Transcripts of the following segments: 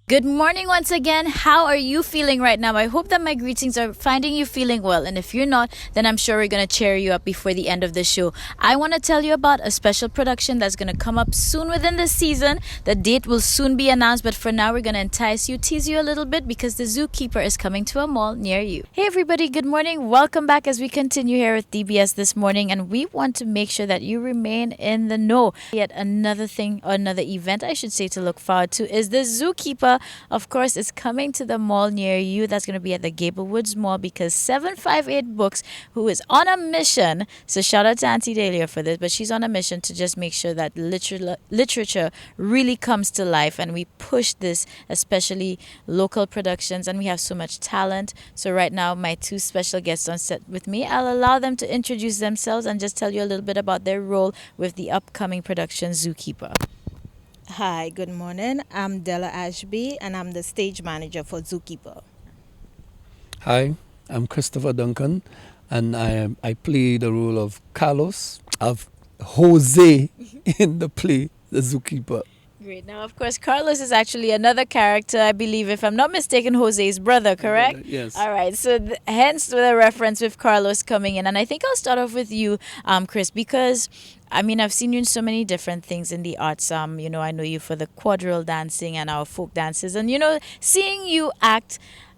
Good morning once again. How are you feeling right now? I hope that my greetings are finding you feeling well. And if you're not, then I'm sure we're going to cheer you up before the end of the show. I want to tell you about a special production that's going to come up soon within the season. The date will soon be announced, but for now, we're going to entice you, tease you a little bit because The Zookeeper is coming to a mall near you. Hey, everybody. Good morning. Welcome back as we continue here with DBS this morning. And we want to make sure that you remain in the know. Yet another thing, or another event, I should say, to look forward to is The Zookeeper. Of course, it's coming to the mall near you. That's going to be at the Gablewoods Mall because 758 Books, who is on a mission, so shout out to Auntie Dahlia for this, but she's on a mission to just make sure that literature really comes to life, and we push this, especially local productions, and we have so much talent. So right now, my two special guests on set with me, I'll allow them to introduce themselves and just tell you a little bit about their role with the upcoming production Zookeeper. Hi, good morning. I'm Della Ashby and I'm the stage manager for Zookeeper. Hi, I'm Christopher Duncan, and I play the role of Carlos, of Jose in the play The Zookeeper. Great. Now, of course, Carlos is actually another character, I believe, if I'm not mistaken, Jose's brother, correct? Yes. All right. So, hence the reference with Carlos coming in. And I think I'll start off with you, Chris, because I mean, I've seen you in so many different things in the arts. I know you for the quadrille dancing and our folk dances. And, seeing you act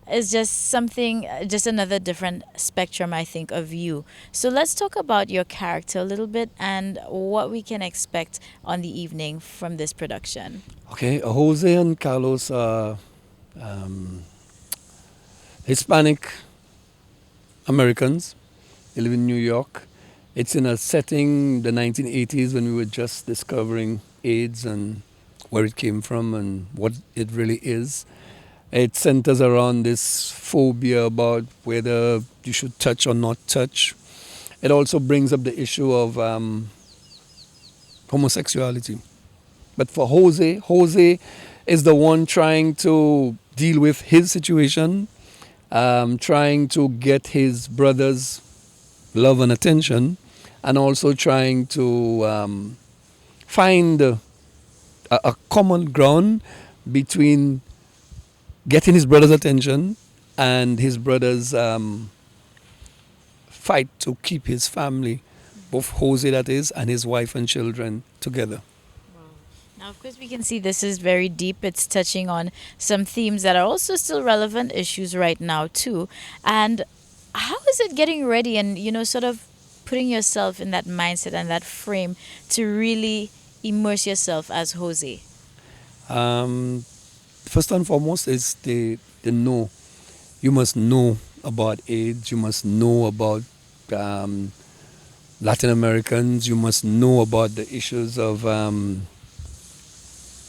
is just something, just another different spectrum, I think, of you. So let's talk about your character a little bit and what we can expect on the evening from this production. Okay, Jose and Carlos are Hispanic Americans. They live in New York. It's in a setting, the 1980s, when we were just discovering AIDS and where it came from and what it really is. It centers around this phobia about whether you should touch or not touch. It also brings up the issue of homosexuality. But for Jose is the one trying to deal with his situation, trying to get his brother's love and attention, and also trying to find a common ground between getting his brother's attention and his brother's fight to keep his family, both Jose that is, and his wife and children together. Now, of course, we can see this is very deep. It's touching on some themes that are also still relevant issues right now, too. And how is it getting ready and, sort of putting yourself in that mindset and that frame to really immerse yourself as Jose? First and foremost is the know. You must know about AIDS. You must know about Latin Americans. You must know about the issues of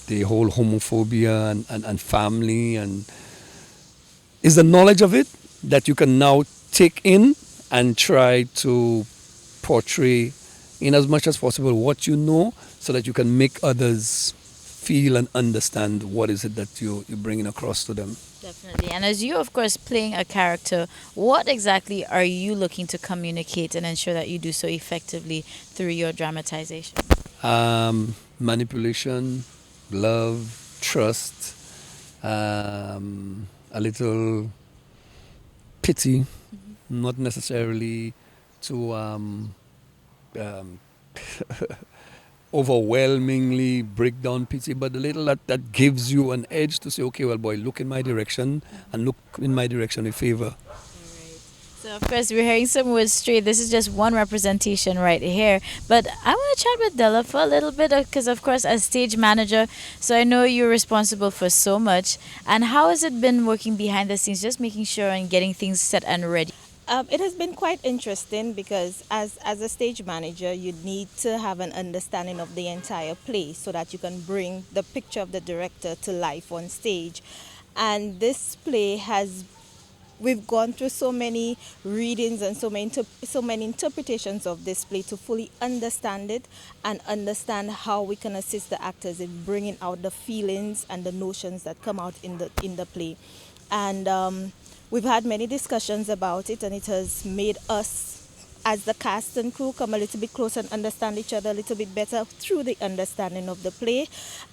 the whole homophobia and family. And it's the knowledge of it that you can now take in and try to portray in as much as possible what you know so that you can make others feel and understand what is it that you're bringing across to them. Definitely. And as you, of course, playing a character, what exactly are you looking to communicate and ensure that you do so effectively through your dramatization? Manipulation, love, trust, a little pity, not necessarily to overwhelmingly break down pity, but a little that gives you an edge to say, okay, well, boy, look in my direction and look in my direction with favor. So, of course, we're hearing some words straight. This is just one representation right here. But I want to chat with Della for a little bit because, of course, as stage manager, so I know you're responsible for so much. And how has it been working behind the scenes, just making sure and getting things set and ready? It has been quite interesting because as a stage manager, you need to have an understanding of the entire play so that you can bring the picture of the director to life on stage. And this play we've gone through so many readings and so many interpretations of this play to fully understand it and understand how we can assist the actors in bringing out the feelings and the notions that come out in the play. And we've had many discussions about it, and it has made us as the cast and crew come a little bit closer and understand each other a little bit better through the understanding of the play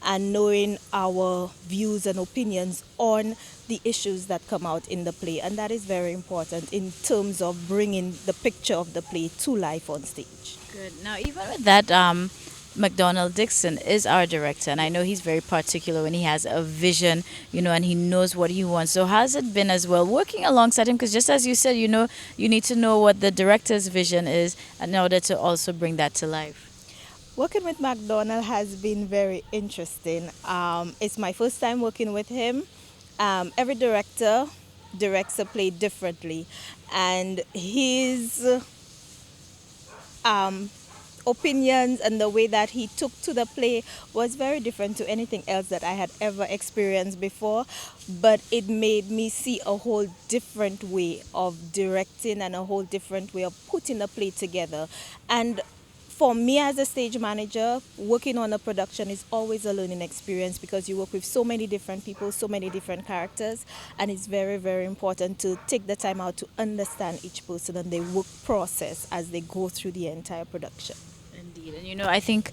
and knowing our views and opinions on the issues that come out in the play. And that is very important in terms of bringing the picture of the play to life on stage. Good. Now, even with that, McDonald Dixon is our director, and I know he's very particular when he has a vision, and he knows what he wants. So, how's it been as well working alongside him? Because just as you said, you need to know what the director's vision is in order to also bring that to life. Working with McDonald has been very interesting. It's my first time working with him. Every director directs a play differently, and his opinions and the way that he took to the play was very different to anything else that I had ever experienced before. But it made me see a whole different way of directing and a whole different way of putting the play together. And for me as a stage manager, working on a production is always a learning experience because you work with so many different people, so many different characters, and it's very, very important to take the time out to understand each person and their work process as they go through the entire production. Indeed. And I think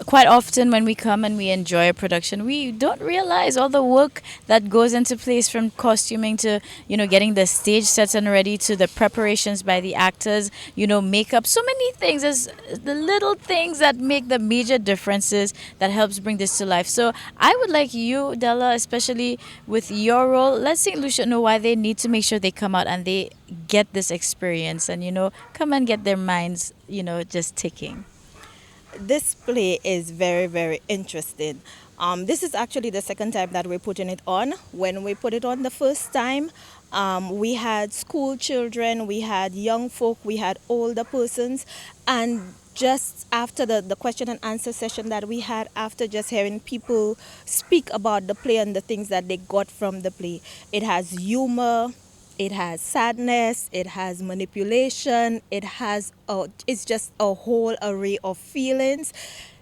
quite often when we come and we enjoy a production, we don't realize all the work that goes into place, from costuming to, getting the stage sets and ready, to the preparations by the actors, makeup, so many things. There's the little things that make the major differences that helps bring this to life. So I would like you, Della, especially with your role, let St. Lucia know why they need to make sure they come out and they get this experience and, come and get their minds, just ticking. This play is very, very interesting. This is actually the second time that we're putting it on. When we put it on the first time, we had school children, we had young folk, we had older persons, and just after the question and answer session that we had, after just hearing people speak about the play and the things that they got from the play, it has humor, it has sadness, it has manipulation, it's just a whole array of feelings.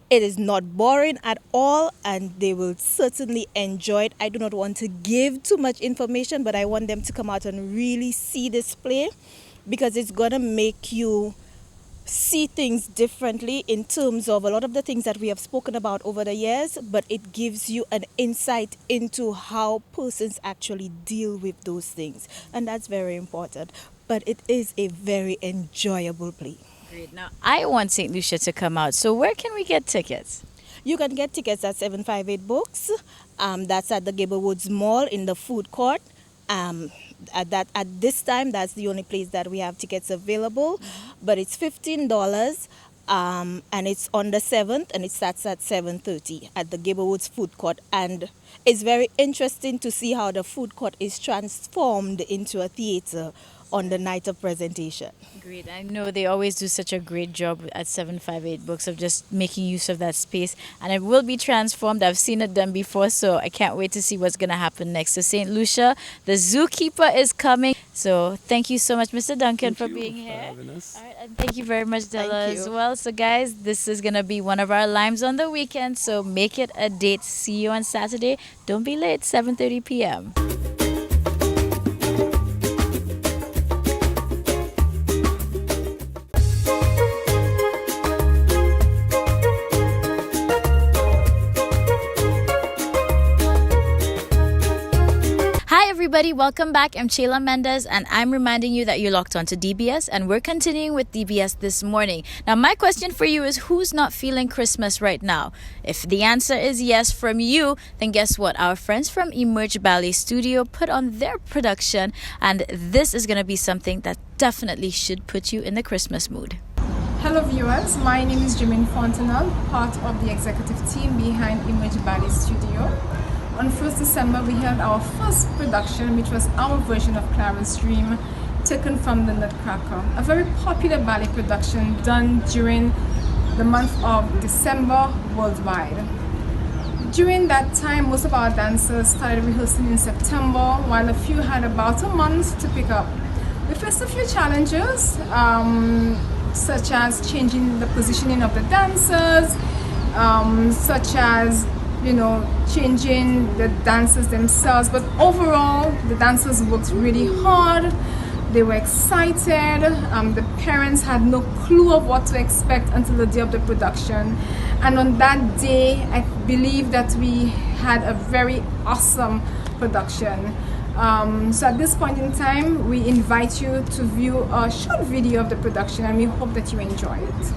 It is not boring at all, and they will certainly enjoy it. I do not want to give too much information, but I want them to come out and really see this play because it's going to make you see things differently in terms of a lot of the things that we have spoken about over the years, but it gives you an insight into how persons actually deal with those things, and that's very important. But it is a very enjoyable play. Great. Now, I want St. Lucia to come out, so where can we get tickets? You can get tickets at 758 Books. That's at the Gable Woods Mall in the food court. At this time, that's the only place that we have tickets available, but it's $15, and it's on the 7th, and it starts at 7:30 at the Gable Woods Food Court. And it's very interesting to see how the food court is transformed into a theater on the night of presentation. Great. I know they always do such a great job at 758 Books of just making use of that space, and it will be transformed. I've seen it done before, so I can't wait to see what's going to happen next. So St. Lucia, the Zookeeper is coming. So thank you so much, Mr. Duncan, for being here. Having us. All right, and thank you very much, Della, Thank as you. well. So guys, this is going to be one of our limes on the weekend, so make it a date. See you on Saturday. Don't be late, 7:30 p.m. Everybody, welcome back. I'm Chayla Mendez, and I'm reminding you that you're locked onto DBS, and we're continuing with DBS this morning. Now, my question for you is, who's not feeling Christmas right now? If the answer is yes from you, then guess what? Our friends from Emerge Ballet Studio put on their production, and this is going to be something that definitely should put you in the Christmas mood. Hello viewers, my name is Jimin Fontenelle, part of the executive team behind Emerge Ballet Studio. On 1st December, we held our first production, which was our version of Clara's Dream, taken from the Nutcracker, a very popular ballet production done during the month of December worldwide. During that time, most of our dancers started rehearsing in September, while a few had about a month to pick up. We faced a few challenges, such as changing the positioning of the dancers, such as changing the dancers themselves, but overall the dancers worked really hard They were excited. The parents had no clue of what to expect until the day of the production. And on that day, I believe that we had a very awesome production. So at this point in time, we invite you to view a short video of the production, and we hope that you enjoy it.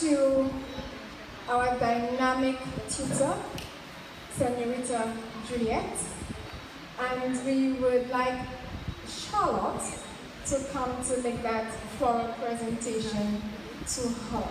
to our dynamic tutor, Senorita Juliet, and we would like Charlotte to come to make that floral presentation to her.